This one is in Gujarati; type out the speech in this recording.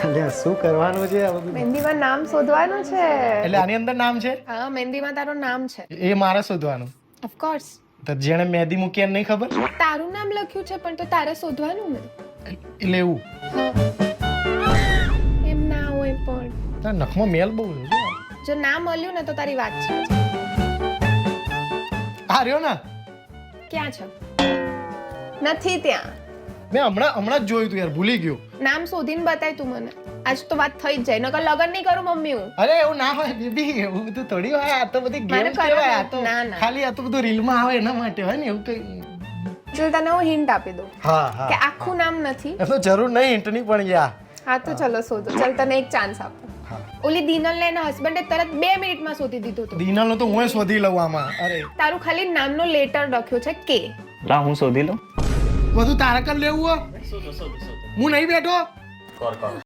અલ્યા શું કરવાનું છે આ બધું? મહેંદીમાં નામ શોધવાનું છે. એટલે આની અંદર નામ છે? હા, મહેંદીમાં તારું નામ છે. એ મારે શોધવાનું. ઓફકોર્સ. તો જેણે મહેંદી મૂકી એને નહીં ખબર? તારું નામ લખ્યું છે પણ તો તારે શોધવાનું ને. એટલે એવું એમ ના હોય પણ તારા નખમાં મેલ બહુ છે શું? જો ના મળ્યું ને તો તારી વાત છે. આ રહ્યો ને, ક્યાં છે? નથી ત્યાં. મેં હમણાં જ જોયું તું યાર, ભૂલી ગયો. નામ શોધીને બતાય તું મને. આજ તો વાત થઈ જ જાય, નકર લગન નહીં કરું મમ્મી હું. અરે એવું ના હોય બેબી, એવું બધું થોડી હોય. આ તો બધી મારે ગેમ કરવા કહેવાય. આ તો ના, ના. ખાલી આ તો બધું રીલમાં આવે એના માટે હોય ને, એવું કઈ. ચલ તને હું હિન્ટ આપી દઉં હા કે આખું નામ નથી. એ તો જરૂર નહીં હિન્ટની પણ યાર. હા તો ચલો શોધો. ચલ તને એક ચાન્સ આપું. હા. ઓલી દીનલ ને એના હસબન્ડે તરત 2 મિનિટમાં શોધી દીધું હતું. દીનાનો તો હું શોધી લઉં આમાં. અરે તારું ખાલી નામનો લેટર લખ્યો છે કે. લા હું શોધી લઉં. બધું તારે કર લેવું હો. હું નહીં બેઠો. કર